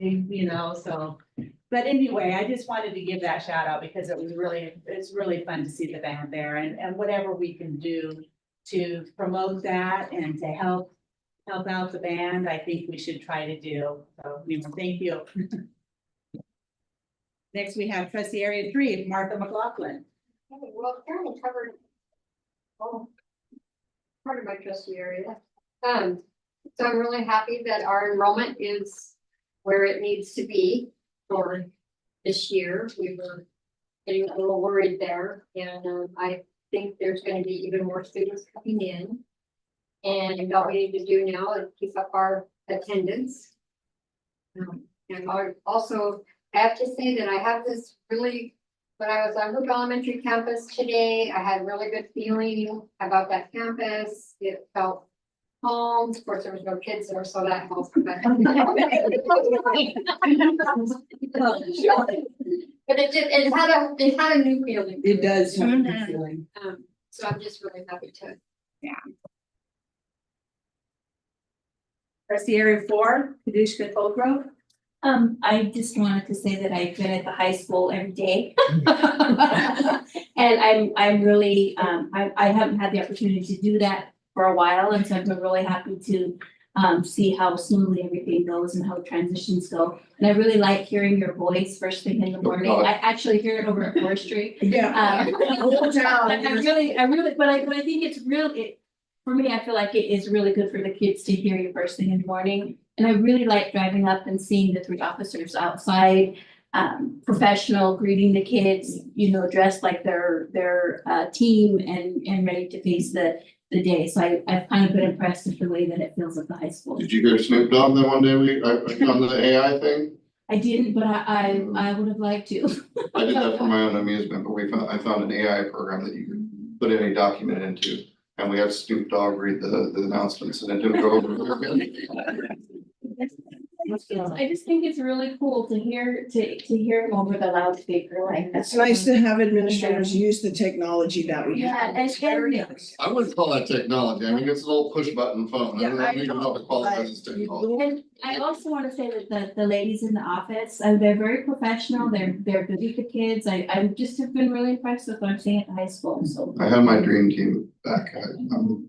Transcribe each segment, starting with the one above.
you know, so. But anyway, I just wanted to give that shout out because it's really fun to see the band there and whatever we can do to promote that and to help out the band, I think we should try to do. So, thank you. Next, we have trustee area 3, Martha McLaughlin. Okay, well, kind of covered part of my trustee area. So I'm really happy that our enrollment is where it needs to be for this year. We were getting a little worried there, and I think there's going to be even more students coming in. And what we need to do now is keep up our attendance. And I also have to say that I have this really, when I was on Hook Elementary campus today, I had really good feeling about that campus. It felt home. Of course, there was no kids there, so that helps. But it had a new feeling. It does have a good feeling. So I'm just really happy to. Yeah. Trustee area 4, Kadushka Colgrove. I just wanted to say that I've been at the high school every day. And I'm really, I haven't had the opportunity to do that for a while, and so I'm really happy to see how smoothly everything goes and how transitions go. And I really like hearing your voice first thing in the morning. I actually hear it over at Forestry. Yeah. I really, but I think it's really, for me, I feel like it is really good for the kids to hear you first thing in the morning. And I really like driving up and seeing the 3 officers outside, professional, greeting the kids, dressed like their team and ready to face the day. So I've kind of been impressed with the way that it feels at the high school. Did you hear Snoop Dogg that one day on the AI thing? I didn't, but I would have liked to. I did that for my own amusement, but I found an AI program that you could put any document into. And we had Snoop Dogg read the announcements and it didn't go over. I just think it's really cool to hear him over the loudspeaker like that. It's nice to have administrators use the technology that we Yeah, have. and It's very nice. I wouldn't call that technology. I mean, it's an old push button phone. I don't even know if it qualifies as But technology. And I also want to say that the ladies in the office, they're very professional, they're good with the kids. I just have been really impressed with what I'm seeing at the high school, so. I have my dream team back.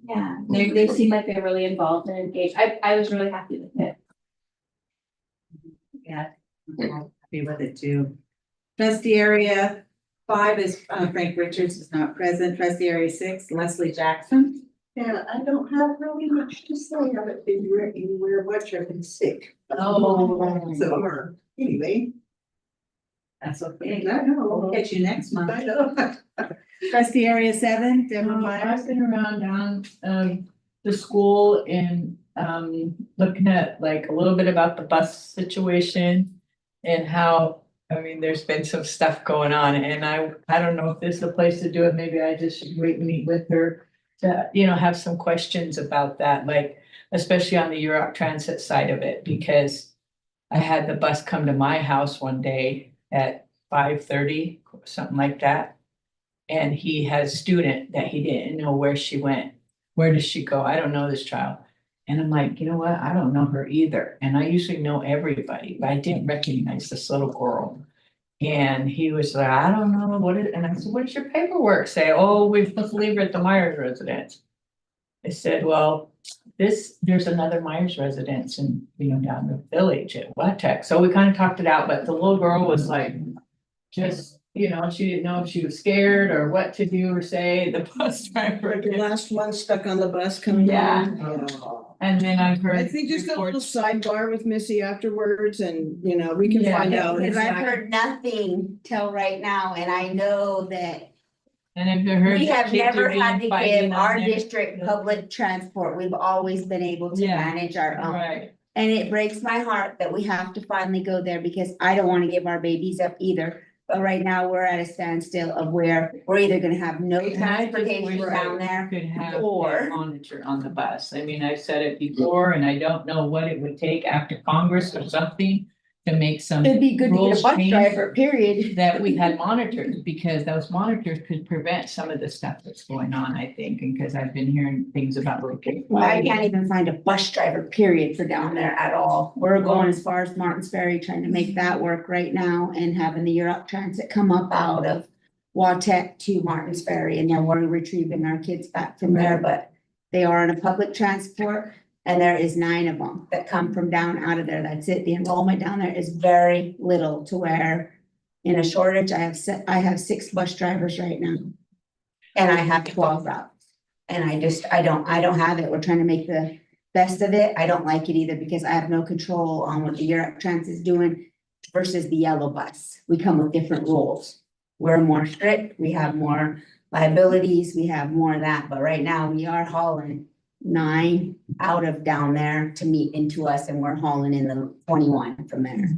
Yeah, they seem like they're really involved and engaged. I was really happy with it. Yeah, I'm happy with it too. Trustee area 5 is Frank Richards is not present. Trustee area 6, Leslie Jackson. Yeah, I don't have really much to say. I haven't been anywhere much. I've been sick. Oh, Summer. Anyway, that's okay. I know. We'll catch you next month. I know. Trustee area 7, Deborah Myers. I've been around down the school and looking at like a little bit about the bus situation and how, I mean, there's been some stuff going on and I don't know if this is the place to do it. Maybe I just should wait and meet with her to, have some questions about that, like especially on the Europe transit side of it, because I had the bus come to my house one day at 5:30, something like that. And he had a student that he didn't know where she went. Where does she go? I don't know this child. And I'm like, you know what? I don't know her either. And I usually know everybody, but I didn't recognize this little girl. And he was like, I don't know what it, and I said, what does your paperwork say? Oh, we're supposed to leave her at the Myers residence. I said, well, there's another Myers residence in, down the village at Watek. So we kind of talked it out, but the little girl was like, just, she didn't know if she was scared or what to do or say. The bus driver. The last one stuck on the bus coming Yeah. down. And then I've heard. I think just a little reports- sidebar with Missy afterwards and, we can Yeah. find out. Because I've exactly. heard nothing till right now, and I know that And have you heard? we that have kids never are being had to fighting give on our there? district public transport. We've always been able to Yeah. manage our own. Right, And it breaks my heart that we have to finally go there because I don't want to give our babies up either. But right now, we're at a standstill of where we're either gonna have no And I just transportation wish down there. could have Or- a monitor on the bus. I mean, I've said it before and I don't know what it would take after Congress or something to make some It'd be good to get rules a bus change driver, period. that we had monitors, because those monitors could prevent some of the stuff that's going on, I think, and because I've been hearing things about. Well, I can't even find a bus driver, period, for down there at all. We're going as far as Martins Ferry, trying to make that work right now and having the Europe transit come up out of Watet to Martins Ferry, and then we're retrieving our kids back from there, but they are in a public transport. And there is 9 of them that come from down out of there. That's it. The enrollment down there is very little to where in a shortage, I have 6 bus drivers right now. And I have 12 routes. And I don't have it. We're trying to make the best of it. I don't like it either because I have no control on what the Europe Trans is doing versus the yellow bus. We come with different rules. We're more strict. We have more liabilities. We have more of that. But right now we are hauling 9 out of down there to meet into us, and we're hauling in the 21 from there.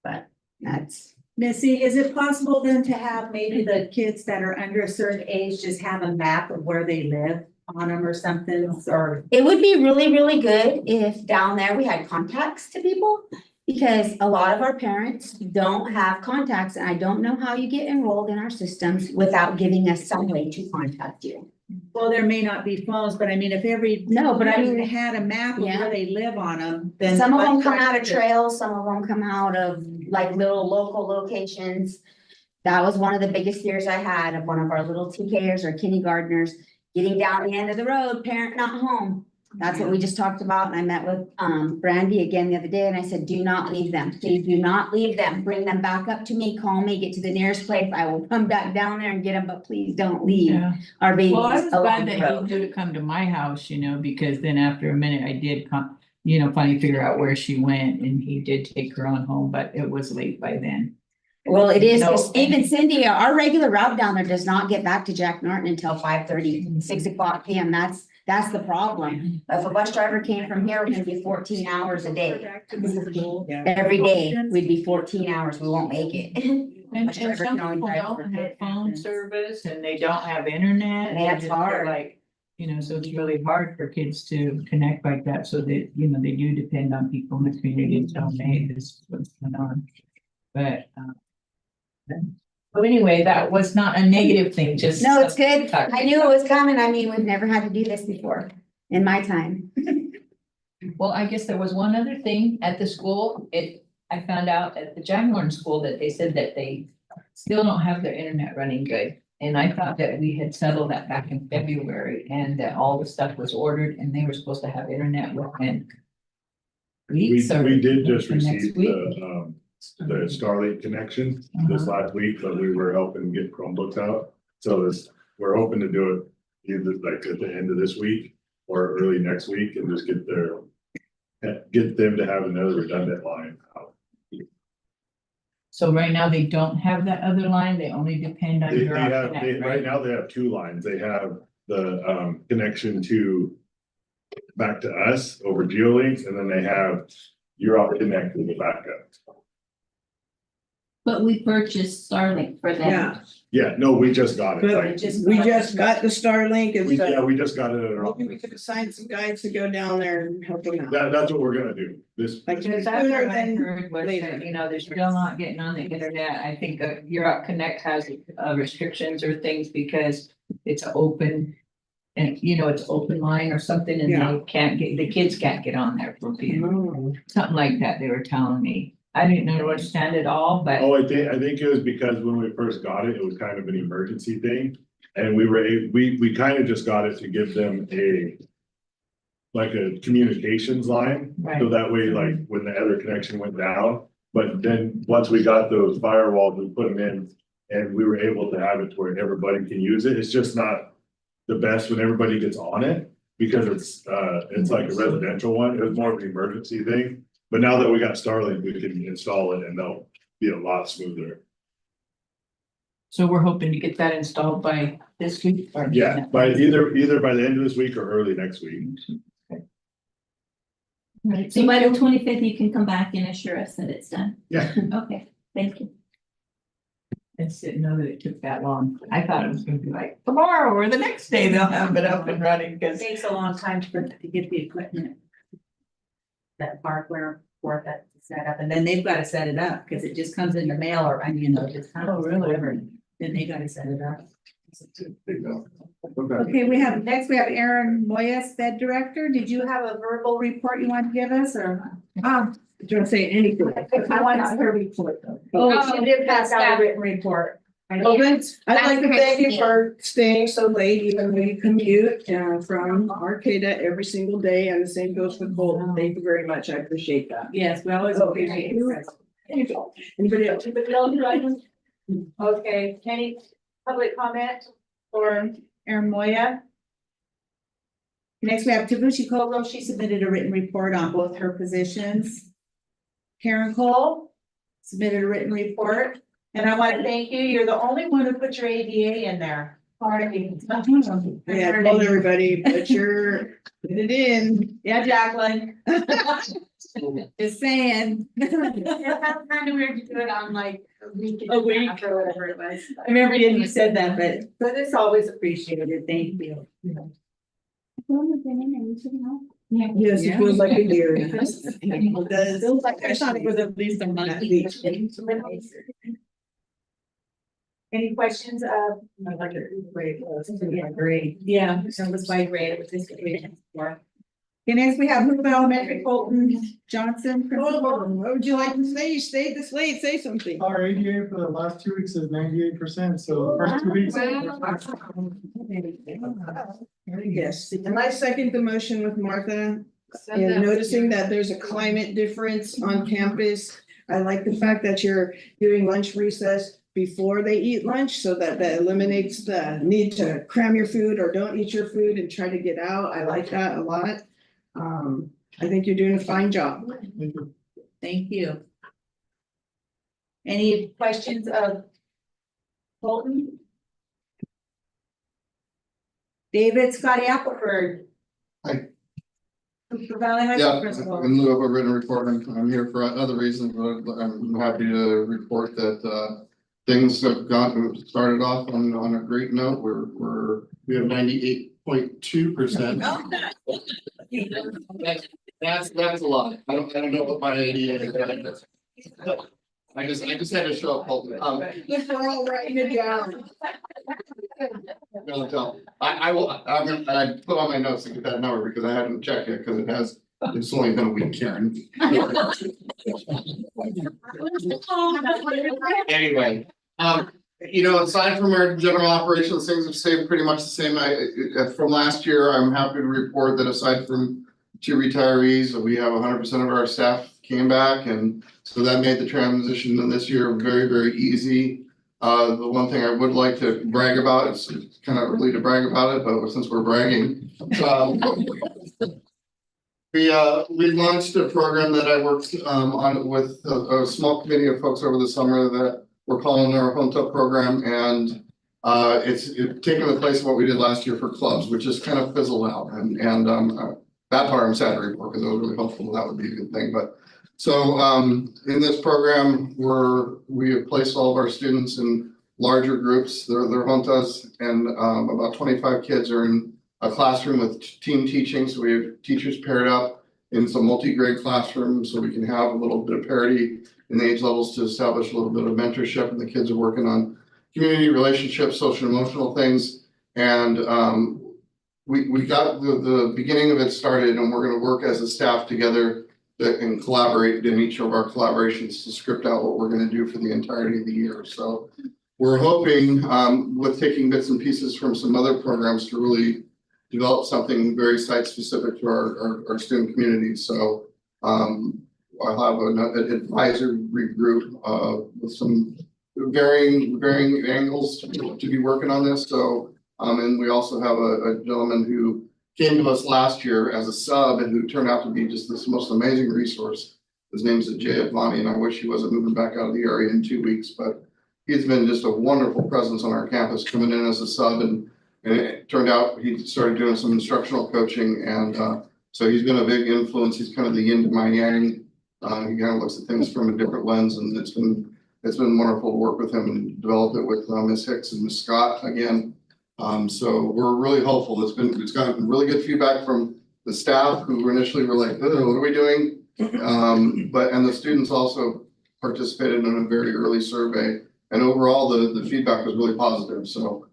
But that's, Missy, is it possible then to have maybe the kids that are under a certain age just have a map of where they live on them or something, or? it would be really, really good if down there we had contacts to people. Because a lot of our parents don't have contacts, and I don't know how you get enrolled in our systems without giving us some way to contact you. Well, there may not be phones, but I mean, if every. No, but I mean- Had a map of Yeah. where they live on them, then. Some of them come out of trails, some of them come out of like little local locations. That was one of the biggest fears I had of one of our little TKers or kindergartners getting down the end of the road, parent not home. That's what we just talked about, and I met with Brandy again the other day, and I said, do not leave them, please do not leave them, bring them back up to me, call me, get to the nearest place, I will come back down there and get them, but please don't leave Yeah. our babies Well, I was along glad the that he road. knew to come to my house, because then after a minute I did come, finally figure out where she went, and he did take her on home, but it was late by then. Well, it is, No. 'cause even Cindy, our regular route down there does not get back to Jack Norton until 5:30, 6 o'clock PM, that's the problem. If a bus driver came from here, we're gonna be 14 hours a day. Every day, we'd be 14 hours, we won't make it. And Bus driver some can only people drive don't for have 50 phone minutes. service and they don't have internet. And that's They just feel hard. Like, so it's really hard for kids to connect like that, so that, they do depend on people in the community and tell them, hey, this is what's going on. But, anyway, that was not a negative thing, just. No, it's good. I knew it was coming. I mean, we've never had to do this before in my time. Well, I guess there was one other thing at the school. I found out at the Jack Norton school that they said that they still don't have their internet running good. And I thought that we had settled that back in February and that all the stuff was ordered and they were supposed to have internet within weeks or. We did just the next receive week. the Starlink connection this last week, but we were helping get Chromebooks out. So we're hoping to do it either like at the end of this week or early next week and just get them to have another redundant line out. So right now they don't have that other line. They only depend on They your. have, internet, right now they have 2 lines. They have the connection back to us over GeoLink, and then they have your connect with the backup. But we purchased Starlink for them. Yeah, Yeah, no, we just got it. but Like, we just got the Starlink and yeah, so we just got it at our maybe we office. could assign some guys to go down there and help them out. That's what we're gonna do. This. Like, Because that's sooner what I than heard was later. that, they're still not getting on the internet. I think Europe Connect has restrictions or things because it's open. And it's open line or something and Yeah. the kids can't get on there for being, Oh. something like that, they were telling me. I didn't understand it all, but Oh, I think it was because when we first got it, it was kind of an emergency thing. And we kind of just got it to give them like a communications line. So right, that way, like when the other connection went down, but then once we got those firewalls, we put them in. And we were able to have it to where everybody can use it. It's just not the best when everybody gets on it. Because it's like a residential one. It was more of an emergency thing. But now that we got Starlink, we can install it and they'll be a lot smoother. so we're hoping to get that installed by this week. or Yeah, by either by the end of this week or early next week. Right, So by thank the you. 25th, you can come back and assure us that it's done. Yeah. Okay, thank you. I just didn't know that it took that long. I thought it was gonna be like tomorrow or the next day they'll have it up and running, It because. takes a long time to get the equipment. That hardware for that set up, and then they've got to set it up, because it just comes in the mail, or, just kind Oh, of really? whatever, then they gotta set it up. Okay. Okay, we have Aaron Moya, Sped Director. Did you have a verbal report you want to give us, or? Don't say anything. I want her report though. Oh, she did pass Out down. a written report. Well, good. I'd like to thank you That's for staying so late, even though you commute from Arcata every single day, and the same goes for Colton. Thank you very much. I appreciate that. Yes, we always appreciate it. Anybody else? Okay, any public comment for Aaron Moya? Next, we have Tabushi Kogo. She submitted a written report on both her positions. Karen Cole submitted a written report, and I want to thank you. You're the only one who put your ADA in there. Pardon me. Yeah, I told everybody, but you're, put it in. Yeah, Jacqueline. Just saying. It's kind of weird to do it on like a week. A week. Or whatever it was. I remember you said that, but it's always appreciated. Thank you. Yes, it feels like a year. It does. Feels like I thought it was at least a month. At least. Any questions of? Yeah, great. Yeah, that was by grade. It was just great. Okay, next we have Hoover Elementary, Colton Johnson. What would you like to say? You stayed this late, say something. Our ADA for the last 2 weeks is 98%, so the first 2 weeks. Yes, and I second the motion with Martha. And noticing that there's a climate difference on campus. I like the fact that you're doing lunch recess before they eat lunch, so that eliminates the need to cram your food or don't eat your food and try to get out. I like that a lot. I think you're doing a fine job. Thank you. Any questions of Colton? David Scotty Appleford. Hi. Hoover Valley High Yeah, School Principal. in lieu of a written report, I'm here for other reasons, but I'm happy to report that things have started off on a great note. We have 98.2%. That's a lot. I don't know what my ADA is. I just had to show up. Look, we're all writing it down. No, I will, I put on my notes to get that number because I haven't checked it, because it's only been a week, Karen. Anyway, aside from our general operations, things have stayed pretty much the same. From last year, I'm happy to report that aside from 2 retirees, we have 100% of our staff came back, and so that made the transition in this year very, very easy. The one thing I would like to brag about, it's kind of early to brag about it, but since we're bragging, we launched a program that I worked on with a small committee of folks over the summer that we're calling our Home Tub program, and it's taken the place of what we did last year for clubs, which just kind of fizzled out, and that part I'm sad to report, because I was really hopeful that would be a good thing. But so in this program, we have placed all of our students in larger groups. They're home tubs, and about 25 kids are in a classroom with team teaching. So we have teachers paired up in some multi-grade classrooms, so we can have a little bit of parity in the age levels to establish a little bit of mentorship, and the kids are working on community relationships, social emotional things. And we got the beginning of it started, and we're going to work as a staff together and collaborate in each of our collaborations to script out what we're going to do for the entirety of the year. So we're hoping with taking bits and pieces from some other programs to really develop something very site specific to our student community. So I'll have an advisory group with some varying angles to be working on this. So and we also have a gentleman who came to us last year as a sub and who turned out to be just this most amazing resource. His name's Jay Advani, and I wish he wasn't moving back out of the area in 2 weeks, but he's been just a wonderful presence on our campus, coming in as a sub, and it turned out he started doing some instructional coaching, and so he's been a big influence. He's kind of the yin to my yang. He kind of looks at things from a different lens, and it's been wonderful to work with him and develop it with Ms. Hicks and Ms. Scott again. So we're really hopeful. It's gotten really good feedback from the staff who initially were like, oh, what are we doing? And the students also participated in a very early survey. And overall, the feedback was really positive. So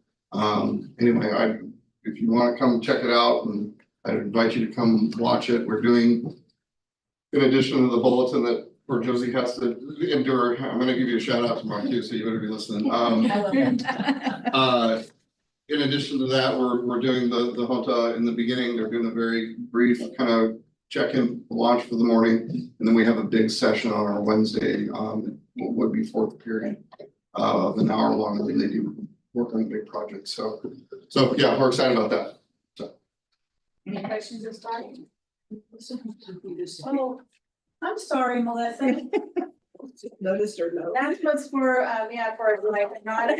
anyway, if you want to come check it out, and I'd invite you to come watch it. We're doing, in addition to the bulletin that where Josie has to endure, I'm gonna give you a shout out tomorrow too, so you better be listening. I love it. In addition to that, we're doing the junta in the beginning. They're doing a very brief kind of check-in launch for the morning. And then we have a big session on our Wednesday, what would be fourth period of an hour long, and they do work on a big project. So yeah, we're excited about that. Any questions or starts? Oh, I'm sorry, Melissa. Noticed or no? That was for, yeah, for like not.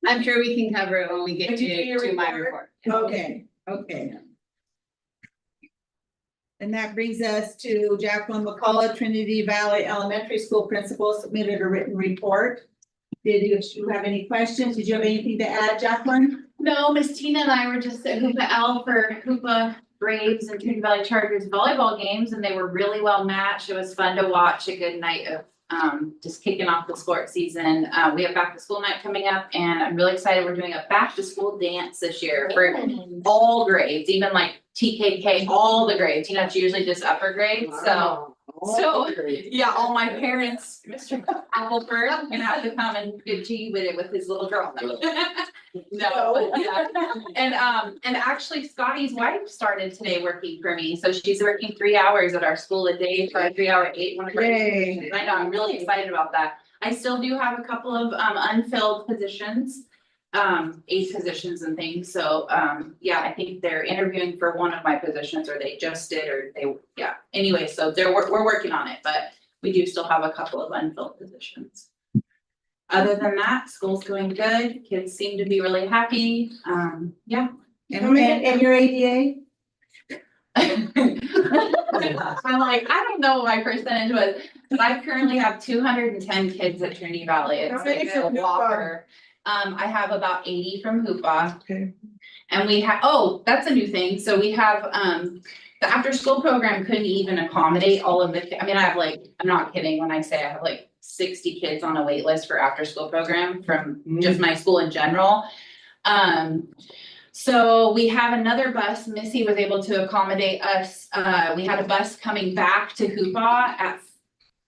I'm sure we can cover it when we get Did you do your to my report? report. Okay, okay. And that brings us to Jacqueline McCullough, Trinity Valley Elementary School Principal, submitted a written report. Did you have any questions? Did you have anything to add, Jacqueline? No, Miss Tina and I were just at Hoopa L for Hoopa Braves and Trinity Valley Chargers volleyball games, and they were really well matched. It was fun to watch, a good night of just kicking off the sports season. We have back to school night coming up, and I'm really excited. We're doing a back to school dance this year for all grades, even like TKK, all the grades. You know, it's usually just upper grades, so. So, yeah, all my parents, Mr. Appleford, gonna have to come and get G with it with his little girl. No, but yeah. And actually Scotty's wife started today working for me, so she's working 3 hours at our school a day for a 3-hour eight. Yay. I know, I'm really excited about that. I still do have a couple of unfilled positions. 8 positions and things, so yeah, I think they're interviewing for one of my positions, or they just did, or they, yeah, anyway, so we're working on it, but we do still have a couple of unfilled positions. Other than that, school's going good, kids seem to be really happy, yeah. And your ADA? I'm like, I don't know what my percentage was, but I currently have 210 kids at Trinity Valley. It's How many like from a Hoopa? whopper. I have about 80 from Hoopa. Okay. And we have, oh, that's a new thing. So we have, the after school program couldn't even accommodate all of the, I mean, I have like, I'm not kidding when I say I have like 60 kids on a wait list for after school program from just my school in general. So we have another bus. Missy was able to accommodate us. We had a bus coming back to Hoopa at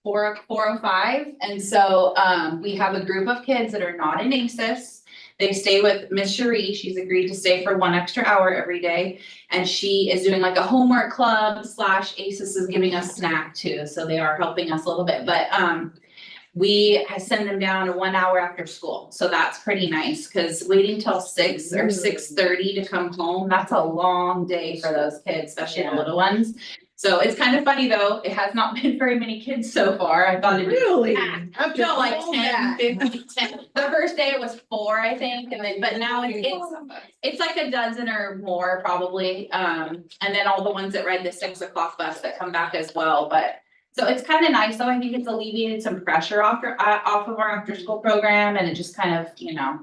4:05, and so we have a group of kids that are not in ACES. They stay with Miss Cherie. She's agreed to stay for 1 extra hour every day, and she is doing like a homework club / ACES is giving us snack too, so they are helping us a little bit. But we send them down to 1 hour after school, so that's pretty nice, because waiting till 6 or 6:30 to come home, that's a long day for those kids, especially the little ones. So it's kind of funny though, it has not been very many kids so far. I thought it'd be Really? packed. No, like 10, 15, 10. The first day it was 4, I think, and then, but now it's like a dozen or more probably. And then all the ones that ride the 6 o'clock bus that come back as well, but. So it's kind of nice, though. I think it's alleviated some pressure off of our after school program, and it just kind of, you know,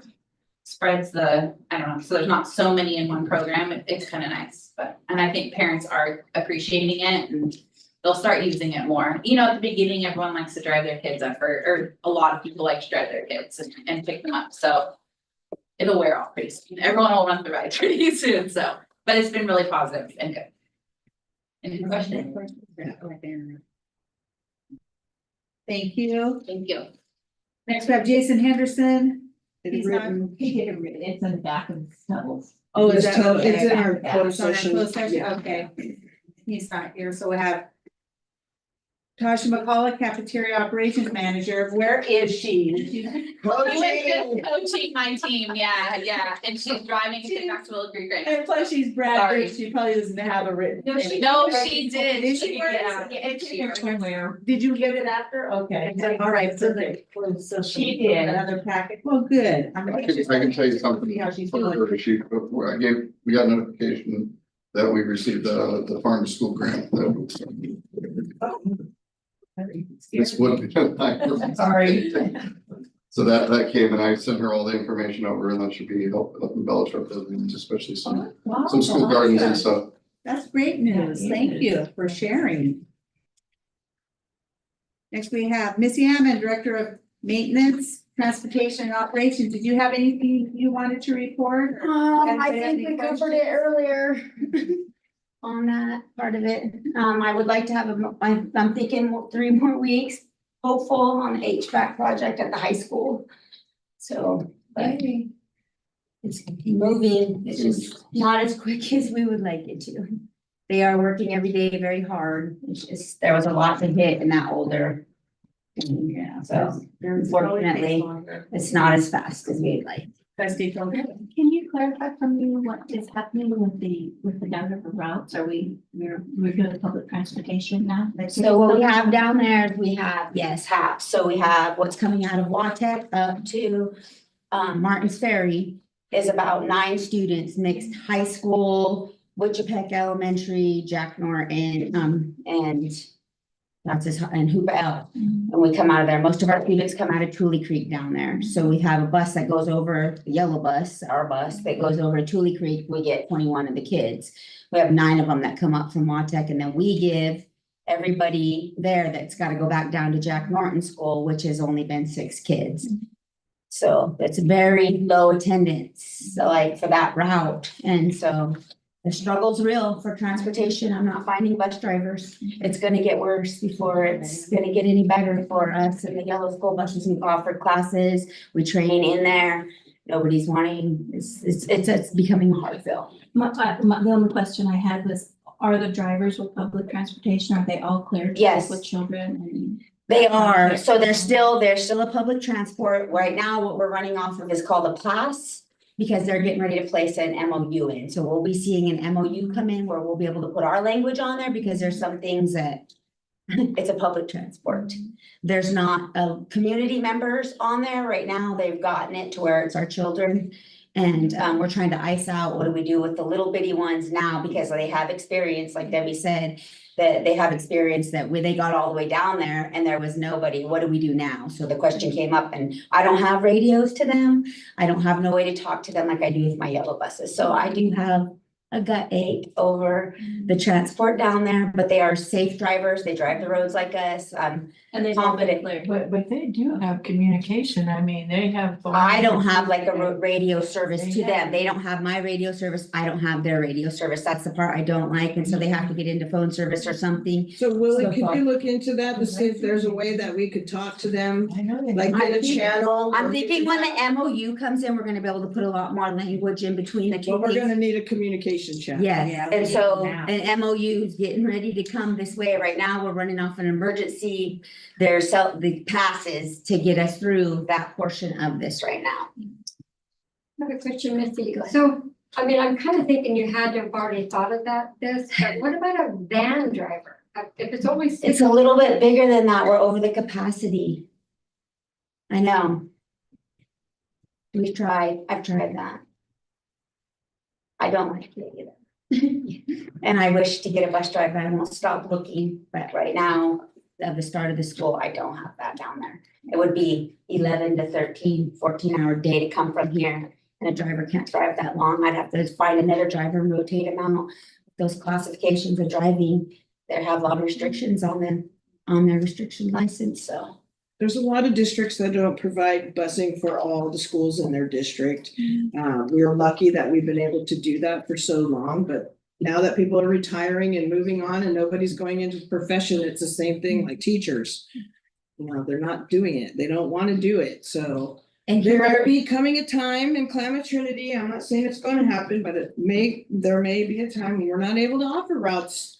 spreads the, I don't know, so there's not so many in one program. It's kind of nice, but, and I think parents are appreciating it, and they'll start using it more. You know, at the beginning, everyone likes to drive their kids up, or a lot of people like to drive their kids and pick them up, so it'll wear off pretty soon. Everyone will run the ride pretty soon, so, but it's been really positive and good. Any questions? Thank you. Thank you. Next we have Jason Henderson. It's He's written. He did it, it's in the back of his tunnels. Oh, is It's that? totally- it's in okay. our Yeah, closed it's on our session. closed session, Yeah. okay. He's not here, so we have Tasha McCullough, Cafeteria Operations Manager. Where is she? Coaching my team, yeah, and she's driving to Maxwell Creek, right? And plus she's Bradford, she probably doesn't have a written. No, she did. Did she? Yeah. Did you get it after? Okay, all right, so so She did. Another packet, well, good. I can tell you something. See how she's For doing. her, we got notification that we received the farm to school grant. This would be. Sorry. So that came and I sent her all the information over and that should be help embellish our buildings, especially some school gardens and stuff. That's great news. Thank you for sharing. Next, we have Missy Hammond, Director of Maintenance, Transportation and Operations. Did you have anything you wanted to report? I think we covered it earlier on that part of it. I would like to have I'm thinking 3 more weeks, hopeful on the HVAC project at the high school. So, but it's moving. It's just not as quick as we would like it to. They are working every day very hard. It's just, there was a lot to hit in that older. Yeah, so unfortunately, it's not as fast as we'd like. Can you clarify for me what is happening with the downriver routes? We're doing public transportation now? So what we have down there, we have, yes, half. So we have what's coming out of Watek up to Martin's Ferry is about 9 students, mixed high school, Wichipec Elementary, Jack Norton, and that's his, and Hoopa L. And we come out of there. Most of our students come out of Tule Creek down there. So we have a bus that goes over, the yellow bus, our bus that goes over to Tule Creek. We get 21 of the kids. We have 9 of them that come up from Watek, and then we give everybody there that's got to go back down to Jack Norton School, which has only been 6 kids. So it's very low attendance, so like for that route. And so the struggle's real for transportation. I'm not finding bus drivers. It's gonna get worse before it's gonna get any better for us. And the yellow school buses, we've offered classes, we train in there. Nobody's wanting, it's becoming a hard fill. The only question I had was, are the drivers with public transportation, are they all cleared? to Yes. work With children and? They are, so they're still a public transport. Right now, what we're running off of is called a pass, because they're getting ready to place an MOU in. So we'll be seeing an MOU come in where we'll be able to put our language on there, because there's some things that it's a public transport. There's not community members on there right now. They've gotten it to where it's our children. And we're trying to ice out, what do we do with the little bitty ones now, because they have experience, like Debbie said, that they have experience that when they got all the way down there and there was nobody, what do we do now? So the question came up, and I don't have radios to them. I don't have no way to talk to them like I do with my yellow buses. So I do have a gut ache over the transport down there, but they are safe drivers. They drive the roads like us. And they confident. But they do have communication. I mean, they have. I don't have like a radio service to them. They don't have my radio service. I don't have their radio service. That's the part I don't like. And so they have to get into phone service or something. So Willie, could you look into that to see if there's a way that we could talk to them, I know they. like get a channel? I'm thinking when the MOU comes in, we're gonna be able to put a lot more language in between the two Well, we're things. gonna need a communication channel. Yes, and so an MOU is getting ready to come this way. Right now, we're running off an emergency. There's the passes to get us through that portion of this right now. I have a question, Missy. So, I mean, I'm kind of thinking you had to have already thought of this, but what about a van driver? If it's only 6. It's a little bit bigger than that. We're over the capacity. I know. I've tried that. I don't like it either. And I wish to get a bus driver. I won't stop looking, but right now, at the start of the school, I don't have that down there. It would be 11 to 13, 14-hour day to come from here. And a driver can't drive that long. I'd have to find another driver and rotate them out. Those classifications of driving, they have a lot of restrictions on them, on their restriction license, so. There's a lot of districts that don't provide busing for all the schools in their district. We're lucky that we've been able to do that for so long, but now that people are retiring and moving on and nobody's going into the profession, it's the same thing like teachers. You know, they're not doing it. They don't want to do it, so. And There here, may be coming a time in Klamath Trinity, I'm not saying it's gonna happen, but there may be a time when we're not able to offer routes.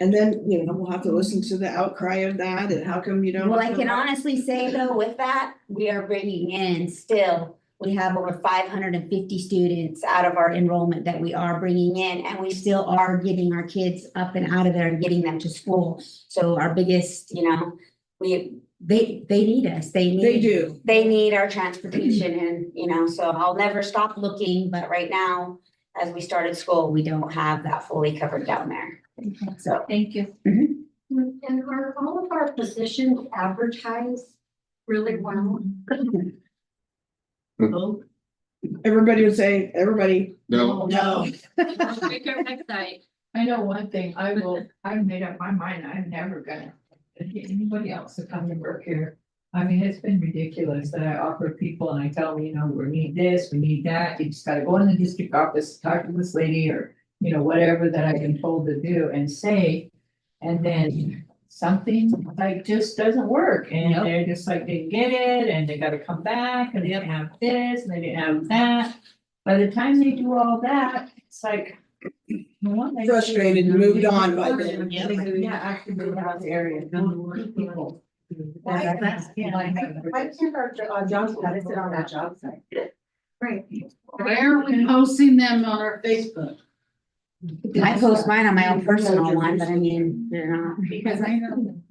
And then, you know, we'll have to listen to the outcry of that and how come you don't. well, I can honestly say though, with that, we are bringing in still, we have over 550 students out of our enrollment that we are bringing in, and we still are getting our kids up and out of there and getting them to school. So our biggest, you know, they need us. They do. They need our transportation, and, you know, so I'll never stop looking, but right now, as we started school, we don't have that fully covered down there. So, Thank you. And are all of our positions advertised really well. Everybody would say, everybody, No, no. I know one thing, I've made up my mind, I'm never gonna get anybody else to come and work here. I mean, it's been ridiculous that I offer people and I tell them, you know, we need this, we need that, you just gotta go in the district office, talk to this lady or, you know, whatever that I've been told to do and say. And then something like just doesn't work and they're just like, they get it and they gotta come back and they didn't have this and they didn't have that. By the time they do all that, it's like. Frustrated, moved on by then. Yeah, actually, they have the area, people. Why can't our jobs, gotta sit on that job site? Right. Where are we posting them on our Facebook? I post mine on my own personal one, but I mean, they're not. Because I know.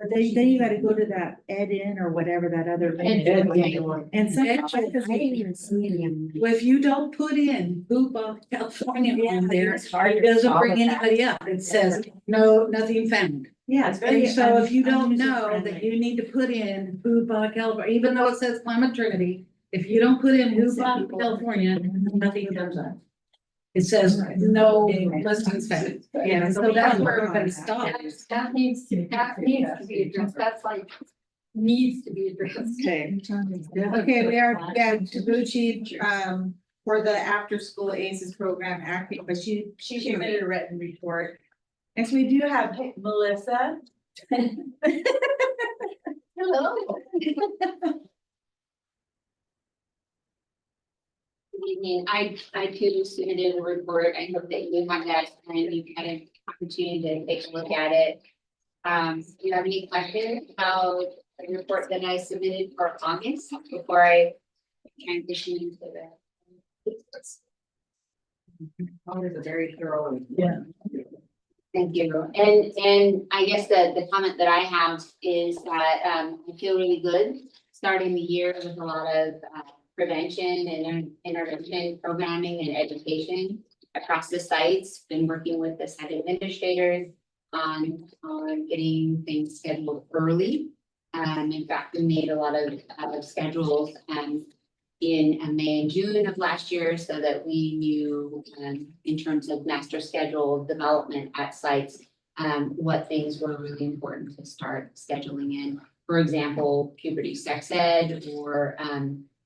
But then you gotta go to that Ed In or whatever that other. And sometimes, I didn't even see any of them. Well, if you don't put in Buba, California on there, It's hard it to doesn't follow bring that. anybody up. It says, no, nothing found. yeah, it's very. And so if you don't user know that friendly. you need to put in Buba, California, even though it says Climate Trinity, if you don't put in Buba, California, nothing comes up. It says no listings found. Yeah, So that's where everybody stops. That needs to be addressed, that's like, needs to be addressed. Okay. Okay, we are, Tabuchi, for the after school ACES program acting, but she submitted a written report. Next, we do have Melissa. Hello. Good evening. I too submitted a report. I hope that you have that and you've had an opportunity to take a look at it. Do you have any questions about the report that I submitted for August before I transition into the? Always a very thorough. Yeah. Thank you. And I guess the comment that I have is that I feel really good starting the year with a lot of prevention and intervention programming and education across the sites. Been working with the site administrators on getting things scheduled early. In fact, we made a lot of schedules in May and June of last year so that we knew in terms of master schedule development at sites, what things were really important to start scheduling in. For example, puberty sex ed or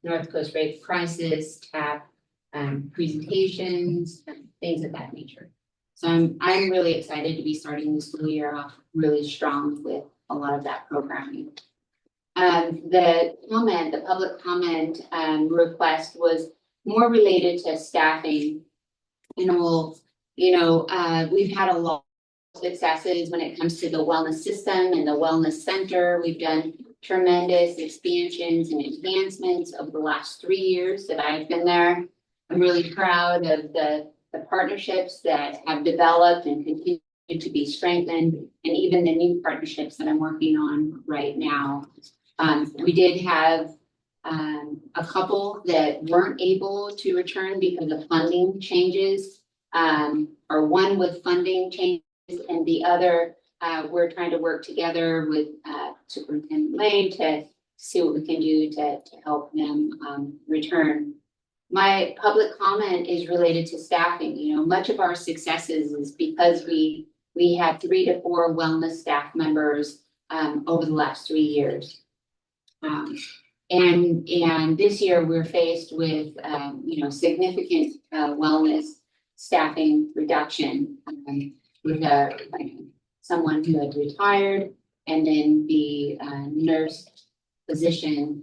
North Coast Rape Crisis, TAP presentations, things of that nature. So I'm really excited to be starting the school year off really strong with a lot of that programming. The public comment request was more related to staffing. We've had a lot of successes when it comes to the wellness system and the wellness center. We've done tremendous expansions and enhancements over the last 3 years that I've been there. I'm really proud of the partnerships that have developed and continue to be strengthened, and even the new partnerships that I'm working on right now. We did have a couple that weren't able to return because of funding changes, or one with funding changes and the other we're trying to work together with Superintendent Lane to see what we can do to help them return. My public comment is related to staffing. Much of our successes is because we had 3 to 4 wellness staff members over the last 3 years. And this year we're faced with significant wellness staffing reduction with someone who had retired, and then the nurse position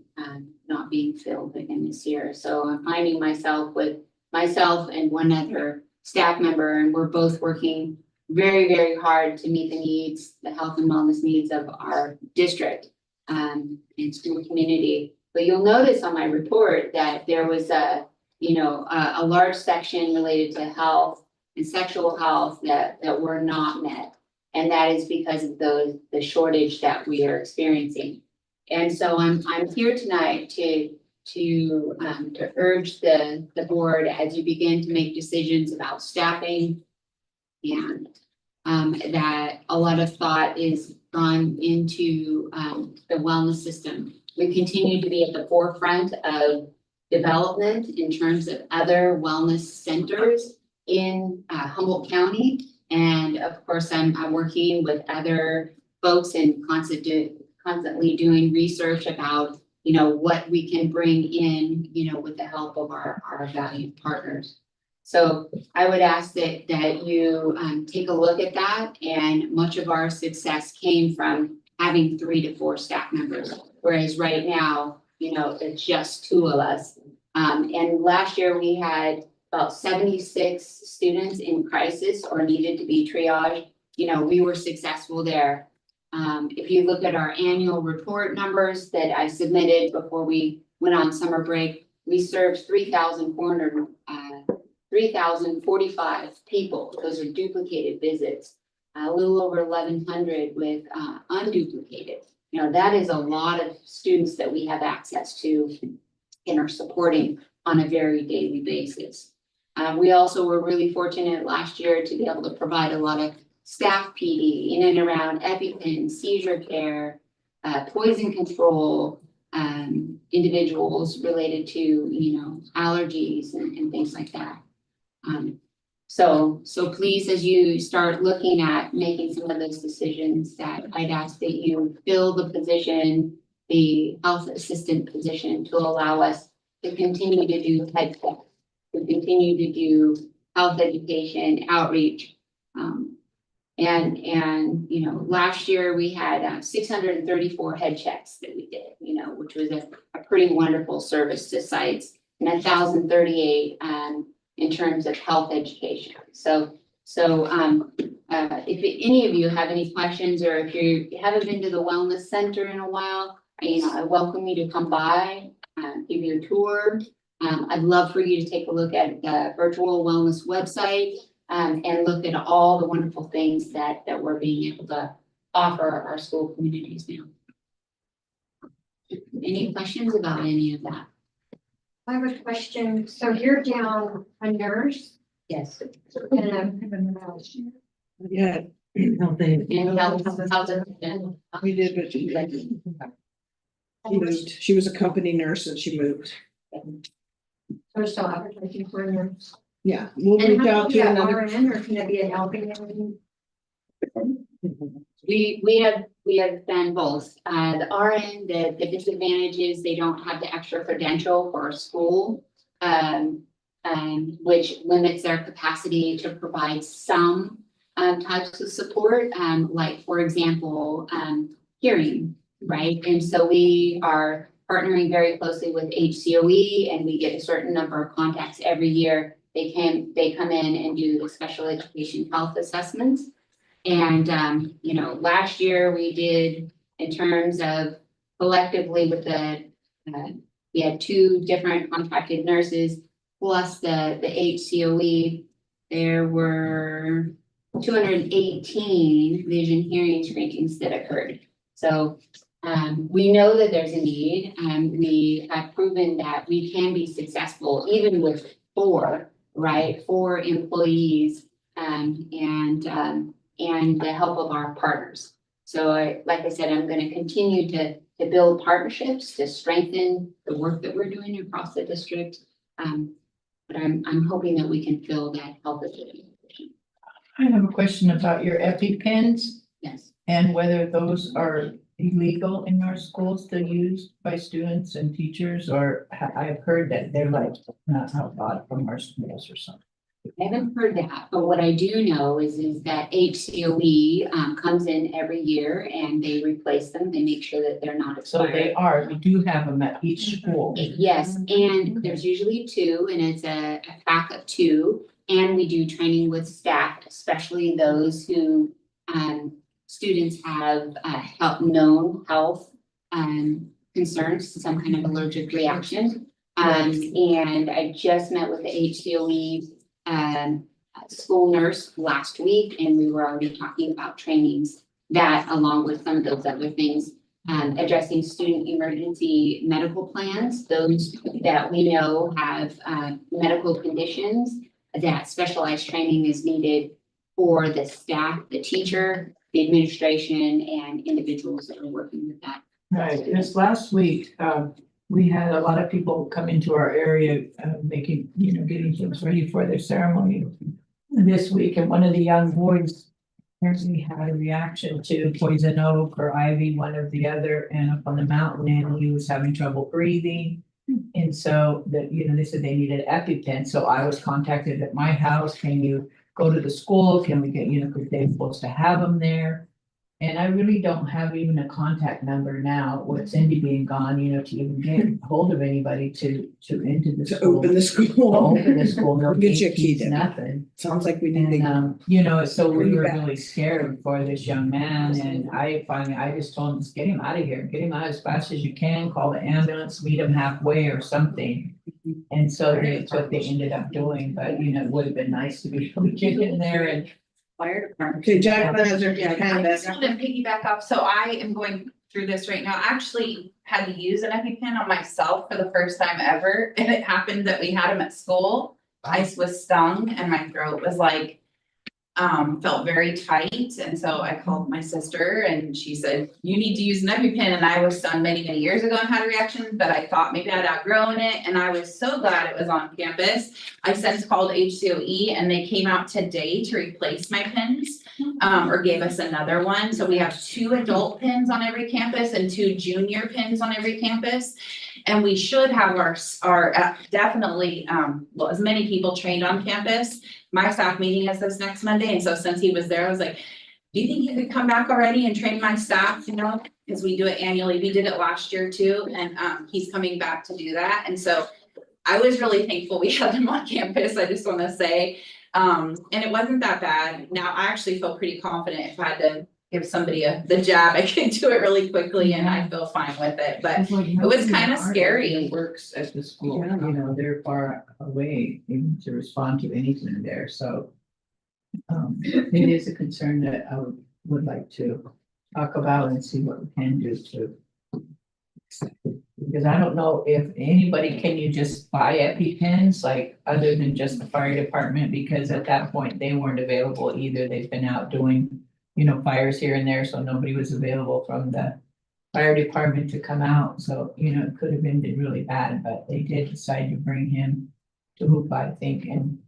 not being filled again this year. So I'm finding myself and one other staff member, and we're both working very, very hard to meet the needs, the health and wellness needs of our district and school community. But you'll notice on my report that there was a large section related to health and sexual health that were not met. And that is because of the shortage that we are experiencing. And so I'm here tonight to urge the board as you begin to make decisions about staffing, and that a lot of thought is gone into the wellness system. We continue to be at the forefront of development in terms of other wellness centers in Humboldt County. And of course, I'm working with other folks and constantly doing research about, you know, what we can bring in, you know, with the help of our valued partners. So I would ask that you take a look at that, and much of our success came from having 3 to 4 staff members, whereas right now, you know, it's just 2 of us. And last year we had about 76 students in crisis or needed to be triaged. You know, we were successful there. If you look at our annual report numbers that I submitted before we went on summer break, we served 3,045 people. Those are duplicated visits, a little over 1,100 with unduplicated. You know, that is a lot of students that we have access to and are supporting on a very daily basis. We also were really fortunate last year to be able to provide a lot of staff PD in and around EpiPen, seizure care, poison control, individuals related to, you know, allergies and things like that. So please, as you start looking at making some of those decisions, that I'd ask that you fill the position, the health assistant position, to allow us to continue to do head check, to continue to do health education, outreach. And you know, last year we had 634 head checks that we did, you know, which was a pretty wonderful service to sites, and 1,038 in terms of health education. So if any of you have any questions, or if you haven't been to the wellness center in a while, you know, I welcome you to come by, give you a tour. I'd love for you to take a look at the virtual wellness website, and look at all the wonderful things that we're being able to offer our school communities now. Any questions about any of that? I have a question. So you're down a nurse Yes. and Yeah. And health assistant. We did, but she moved. She was a company nurse and she moved. we're still advertising for a nurse. Yeah, we'll And reach how out can to it be an another. RN, or can it be an LPN? We have done both. The RN, the disadvantage is they don't have the extra credential for a school. Which limits their capacity to provide some types of support, like, for example, hearing, right? And so we are partnering very closely with HCOE, and we get a certain number of contacts every year. They come in and do the special education health assessments. And, you know, last year we did, in terms of collectively with the, we had 2 different contracted nurses, plus the HCOE, there were 218 vision hearing screenings that occurred. So we know that there's a need, and we have proven that we can be successful even with 4, right? 4 employees, and the help of our partners. So like I said, I'm going to continue to build partnerships to strengthen the work that we're doing across the district. But I'm hoping that we can fill that health assistant position. I have a question about your EpiPens Yes. and whether those are illegal in our schools to use by students and teachers, or I've heard that they're like not outlawed from our schools or something. I haven't heard that, but what I do know is that HCOE comes in every year and they replace them. They make sure that they're not So expired. they are, we do have them at each school. Yes, and there's usually 2, and it's a pack of 2. And we do training with staff, especially those who students have known health concerns, some kind of allergic reaction. And I just met with the HCOE school nurse last week, and we were already talking about trainings that, along with some of those other things, addressing student emergency medical plans, those that we know have medical conditions, that specialized training is needed for the staff, the teacher, the administration and individuals that are working with that. Right, this last week, we had a lot of people come into our area, making, getting things ready for their ceremony this week, and one of the young boys apparently had a reaction to poison oak or ivy, one or the other, and up on the mountain, and he was having trouble breathing. And so that, they said they needed EpiPen, so I was contacted at my house, can you go to the school, can we get, because they're supposed to have them there. And I really don't have even a contact number now, with Cindy being gone, to even get hold of anybody to enter the To school. open the To school. open the school, no Get your key, keys, Debbie. nothing. Sounds like we need And, to. so we Bring were back. really scared for this young man, and I just told him, just get him out of here, get him out as fast as you can, call the ambulance, meet him halfway or something. And so that's what they ended up doing, but it would have been nice to be able to get in there and. Fire department. Okay, Jacqueline has her I hand just back. want to piggyback off, so I am going through this right now, I actually had to use an EpiPen on myself for the first time ever, and it happened that we had him at school. I was stung and my throat was like, felt very tight, and so I called my sister and she said, you need to use an EpiPen, and I was stung many, many years ago and had a reaction, but I thought maybe I'd outgrown it, and I was so glad it was on campus. I since called HCOE and they came out today to replace my pens, or gave us another one, so we have 2 adult pens on every campus and 2 junior pens on every campus. And we should have our definitely, as many people trained on campus. My staff meeting is this next Monday, and so since he was there, I was like, do you think you could come back already and train my staff, because we do it annually, we did it last year too, and he's coming back to do that, and so I was really thankful we had him on campus, I just wanna say, and it wasn't that bad. Now, I actually feel pretty confident if I had to give somebody the jab, I could do it really quickly and I feel fine with it, but it was kind of scary. Works at the school, they're far away even to respond to anything there, so. It is a concern that I would like to talk about and see what we can do to. Because I don't know if anybody, can you just buy EpiPens, like, other than just the fire department, because at that point, they weren't available either, they've been out doing. Fires here and there, so nobody was available from the fire department to come out, so, it could have been really bad, but they did decide to bring him to Hoopa, I think, and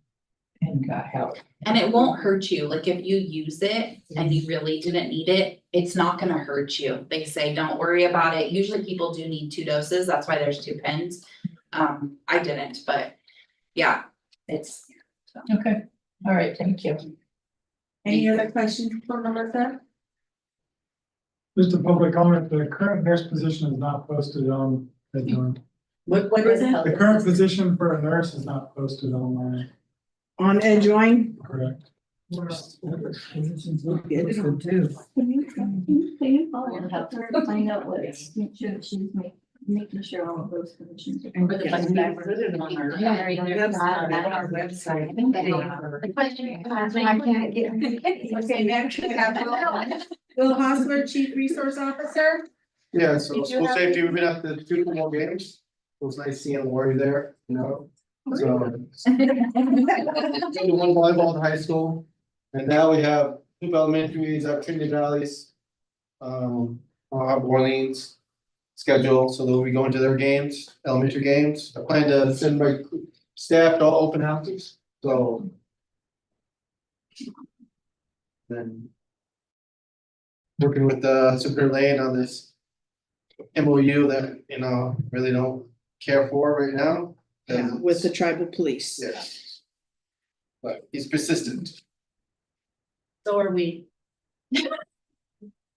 got help. And it won't hurt you, like if you use it and you really didn't need it, it's not gonna hurt you. They say, don't worry about it. Usually people do need 2 doses, that's why there's 2 pens. I didn't, but yeah, it's. Okay, all right, thank you. Any other questions for Melissa? Just a public comment, the current nurse position is not posted on the joint. What is it? The current position for a nurse is not posted online, On Edjoin. correct? Can you follow and help her to find out what, make sure that she's making sure all of those conditions are. Or the bus driver. Yeah, right there. On our website. I think they are. The question, I can't get. Okay, next. Will Hostler, Chief Resource Officer. Yeah, so Did you school have- safety, we've been up to 2 more games. It was nice seeing Lori there, So. One volleyball in high school, and now we have 2 elementaries at Trinity Valleys. I'll have Orleans schedule, so they'll be going to their games, elementary games. I plan to send my staff to all open houses, so. Then. Working with Super Lane on this MOU that, really don't care for right now. With the tribal police. Yes. But he's persistent. So are we. Yeah,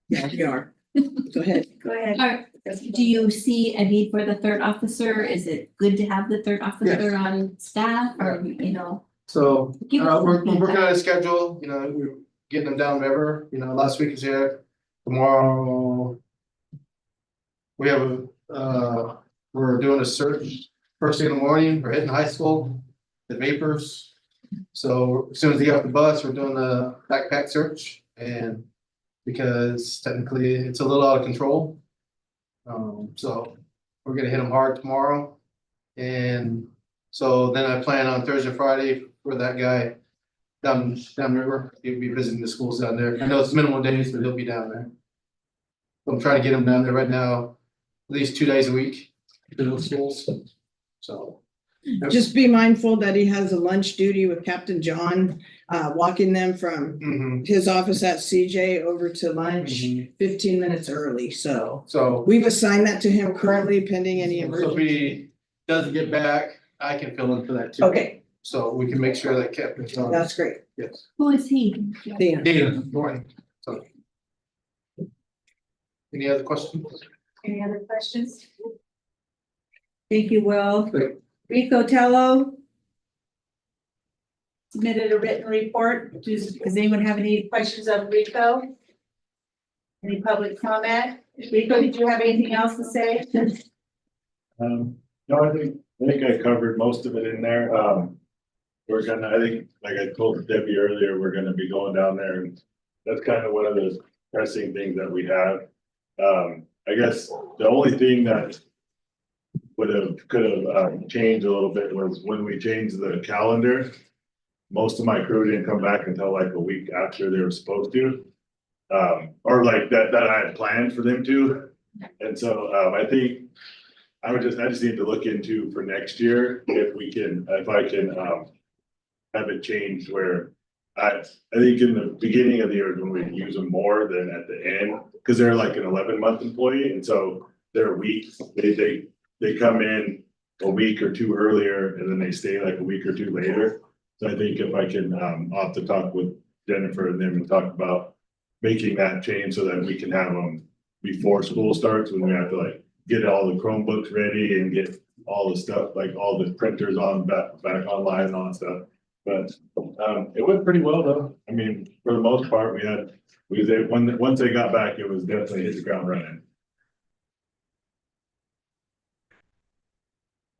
we are. Go ahead. Go ahead. Alright, do you see a need for the 3rd officer? Is it good to have the 3rd officer on staff or, So, Give us we're some working on a schedule, we're getting them down river, last week is here. Tomorrow. We have we're doing a search first thing in the morning, we're hitting high school, the vapors. So as soon as they get off the bus, we're doing a backpack search, and because technically it's a little out of control. So we're gonna hit them hard tomorrow. And so then I plan on Thursday, Friday for that guy downriver. He'll be visiting the schools down there. I know it's minimal days, but he'll be down there. I'm trying to get him down there right now, at least 2 days a week to those schools. So. Just be mindful that he has a lunch duty with Captain John, walking them from Mhm. his office at CJ over to lunch Mhm. 15 minutes early, so. So We've assigned that to him currently pending any so if emergency. he doesn't get back, I can fill in for that too. Okay, So we can make sure that Captain John. that's great. Yes. Who is he? Dana. Dana, morning. So. Any other questions? Any other questions? Thank you, Will. Great. Rico Tello. Submitted a written report. Does anyone have any questions of Rico? Any public comment? Rico, did you have anything else to say? No, I think I covered most of it in there. We're gonna, I think, like I told Debbie earlier, we're gonna be going down there and that's kind of one of those pressing things that we have. I guess the only thing that could have changed a little bit was when we changed the calendar. Most of my crew didn't come back until like a week after they were supposed to. Or like that I had planned for them to. And so I think I just need to look into for next year if I can have it changed where I think in the beginning of the year when we use them more than at the end, because they're like an 11-month employee, and so they're weeks. They come in a week or two earlier and then they stay like a week or two later. So I think if I can, I'll have to talk with Jennifer and them and talk about making that change so that we can have them before school starts, when we have to like get all the Chromebooks ready and get all the stuff, like all the printers on back online and all that stuff. But it went pretty well though. I mean, for the most part, once they got back, it was definitely hit the ground running.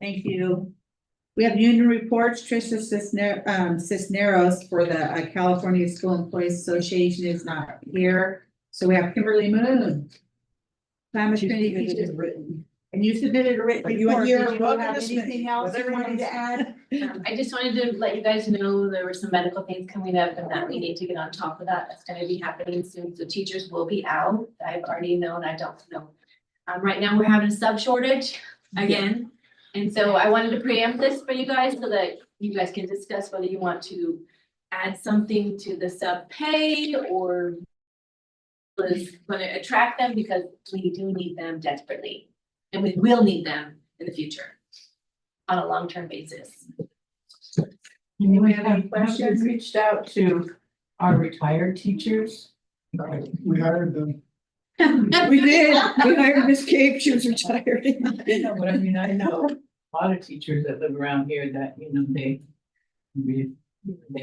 Thank you. We have union reports. Trisha Cisneros for the California School Employees Association is not here. So we have Kimberly Moon. Climate Trinity teachers written. And you submitted a written You want report. your Did you welcome have to Smith. anything else you wanted to add? I just wanted to let you guys know there were some medical things coming up and that we need to get on top of that. That's gonna be happening soon. So teachers will be out. I've already known, I don't know. Right now, we're having a sub shortage again. And so I wanted to preempt this for you guys so that you guys can discuss whether you want to add something to the sub pay or was gonna attract them, because we do need them desperately. And we will need them in the future on a long-term basis. Anyone have any questions? Reached out to our retired teachers. We hired them. We did, we hired Miss Cape, she was retired. But I mean, I know a lot of teachers that live around here that, they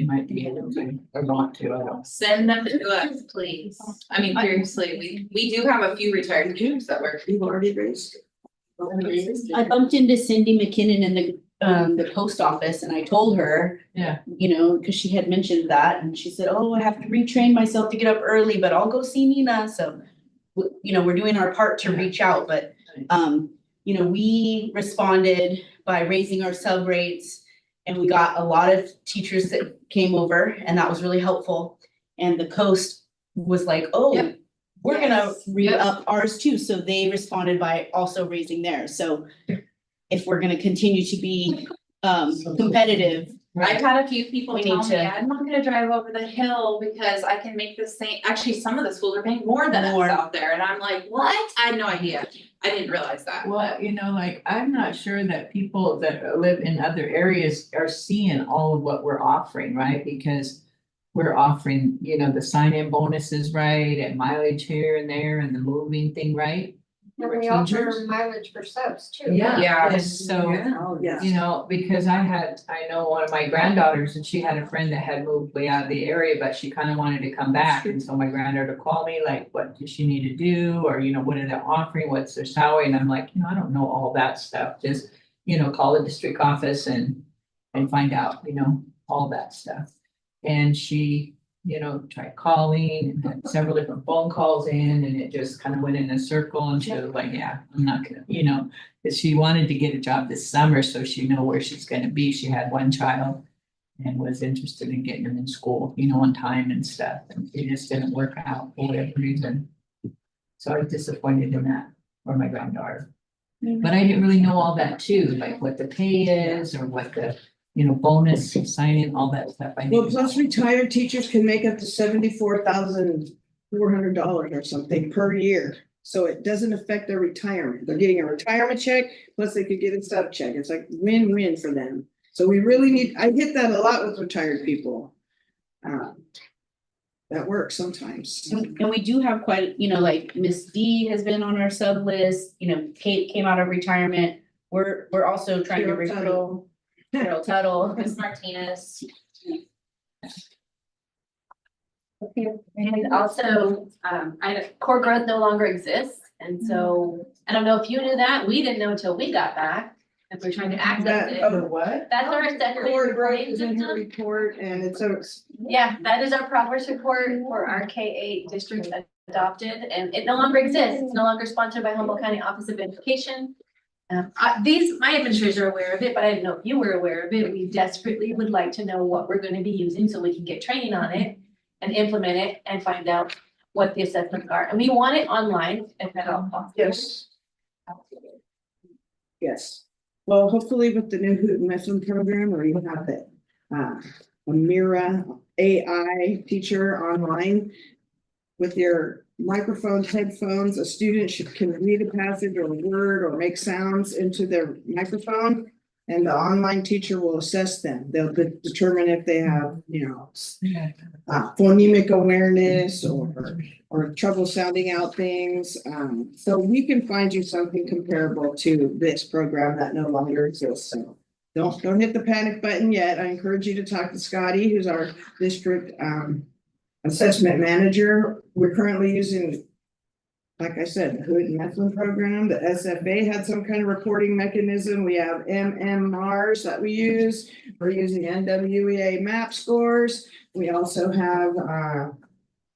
might be able to, or want to, I don't. Send them to us, please. I mean, seriously, we do have a few retired teachers that work. You've already raised. I bumped into Cindy McKinnon in the post office and I told her. Yeah. Cause she had mentioned that and she said, oh, I have to retrain myself to get up early, but I'll go see Nina, so. We're doing our part to reach out, but, we responded by raising our sub rates. And we got a lot of teachers that came over and that was really helpful. And the coast was like, oh. Yep. We're gonna Yes. re-up ours too, so they responded by also raising theirs, so if we're gonna continue to be competitive. I've had a few people We tell need me, to- I'm not gonna drive over the hill because I can make the same, actually, some of the schools are paying more than us More. out there, and I'm like, what? I had no idea. I didn't realize that. Well, I'm not sure that people that live in other areas are seeing all of what we're offering, right? Because we're offering, the sign-in bonuses, right, and mileage here and there and the moving thing, right? And For we offer teachers. mileage for subs too. Yeah. And so, Oh, yeah. because I know one of my granddaughters and she had a friend that had moved way out of the area, but she kind of wanted to come back. And so my granddaughter called me like, what does she need to do? Or, what are they offering? What's their salary? And I'm like, I don't know all that stuff. Just, call the district office and find out, all that stuff. And she, tried calling and had several different phone calls in and it just kind of went in a circle and she was like, yeah, I'm not gonna, because she wanted to get a job this summer so she know where she's gonna be. She had one child and was interested in getting him in school, on time and stuff, and it just didn't work out for whatever reason. So I was disappointed in that for my granddaughter. But I didn't really know all that too, like what the pay is or what the, bonus signing, all that stuff. I Well, didn't plus know. retired teachers can make up to $74,400 or something per year. So it doesn't affect their retirement. They're getting a retirement check, plus they could get a sub check. It's like win-win for them. So we really need, I get that a lot with retired people. That works sometimes. And we do have quite, like Miss D has been on our sub list, Kate came out of retirement. We're also trying to recruit Carol Tuttle. Ms. Martinez. And also, core growth no longer exists, and so, I don't know if you knew that, we didn't know until we got back. If we're trying to access it, What? that's our assessment Core growth reporting is in her system. report and it's a. Yeah, that is our progress report for our K-8 district adopted, and it no longer exists. It's no longer sponsored by Humboldt County Office of Education. My administrators are aware of it, but I didn't know if you were aware of it. We desperately would like to know what we're going to be using so we can get training on it and implement it and find out what the assessments are. And we want it online if at all possible. Yes. Yes. Well, hopefully with the new Hoot and Mifflin program, where you have the a Mira AI teacher online with your microphones, headphones, a student can read a passage or a word or make sounds into their microphone. And the online teacher will assess them. They'll determine if they have, phonemic awareness or trouble sounding out things. So we can find you something comparable to this program that no longer exists. So don't hit the panic button yet. I encourage you to talk to Scotty, who's our district assessment manager. We're currently using, like I said, the Hood and Mifflin program. The SFA had some kind of reporting mechanism. We have MMRs that we use. We're using NWEA map scores. We also have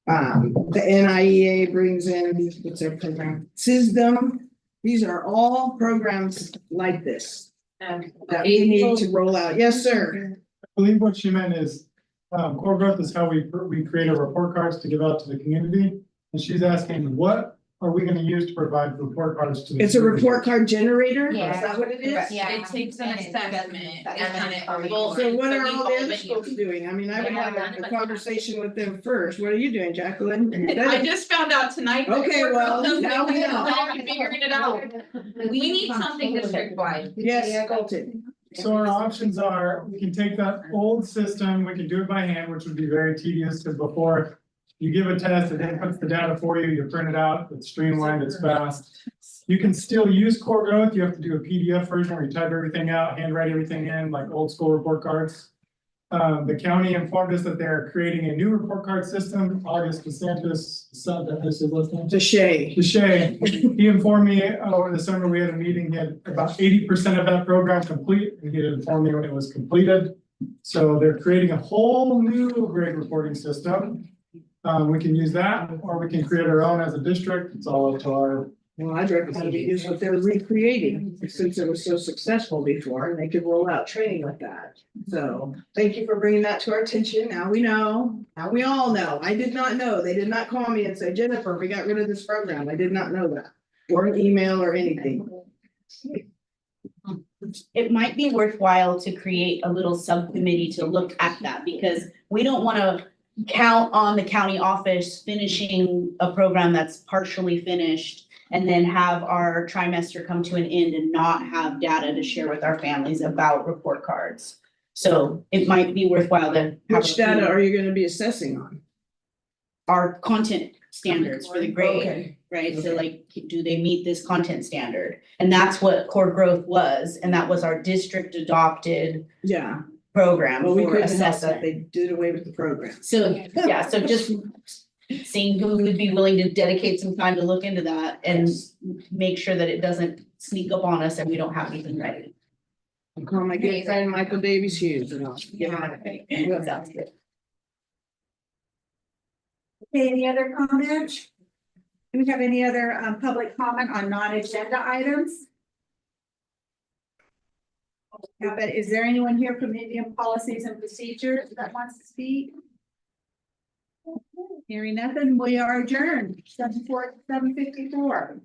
the NIEA brings in, what's their program? SISDM. These are all programs like this that we need to roll out. Yes, sir. I believe what she meant is, core growth is how we create our report cards to give out to the community. And she's asking, what are we gonna use to provide report cards to? It's a report card generator? Is Yeah. that what it is? Yeah. It takes an assessment and then it will. So what are we all the all other but schools you. doing? I mean, I would Yeah. have a conversation with them first. What are you doing, Jacqueline? I just found out tonight. that Okay, we're well, both now we know. Figuring it out. We need something district wide. Yes, Colton. So our options are, we can take that old system, we can do it by hand, which would be very tedious, because before you give a test, it then puts the data for you, you print it out, it's streamlined, it's fast. You can still use core growth, you have to do a PDF version where you type everything out, handwrite everything in, like old school report cards. The county informed us that they're creating a new report card system. August DeSantis, DeShay, he informed me over the summer, we had a meeting, he had about 80% of that program complete, and he informed me when it was completed. So they're creating a whole new grade reporting system. We can use that, or we can create our own as a district, it's all up to our. Well, I'd recommend we use what they're recreating, since it was so successful before, and they could roll out training like that. So, thank you for bringing that to our attention. Now we know, now we all know. I did not know. They did not call me and say, Jennifer, we got rid of this program. I did not know that. Or an email or anything. It might be worthwhile to create a little subcommittee to look at that, because we don't wanna count on the county office finishing a program that's partially finished and then have our trimester come to an end and not have data to share with our families about report cards. So it might be worthwhile to have Which data are you gonna be assessing on? our content standards for the grade, Okay. right? So like, do they meet this content standard? And that's what core growth was, and that was our district adopted Yeah, program well, we for couldn't help that. assessment. They did away with the program. So, yeah, so just seeing who would be willing to dedicate some time to look into that and make sure that it doesn't sneak up on us and we don't have anything ready. I'll call my good friend Michael Davies Hughes and I'll give him a. Sounds good. Okay, any other comments? Do we have any other public comment on non-agenda items? Yeah, but is there anyone here from Indian Policies and Procedures that wants to speak? Hearing nothing, we are adjourned, 7:54.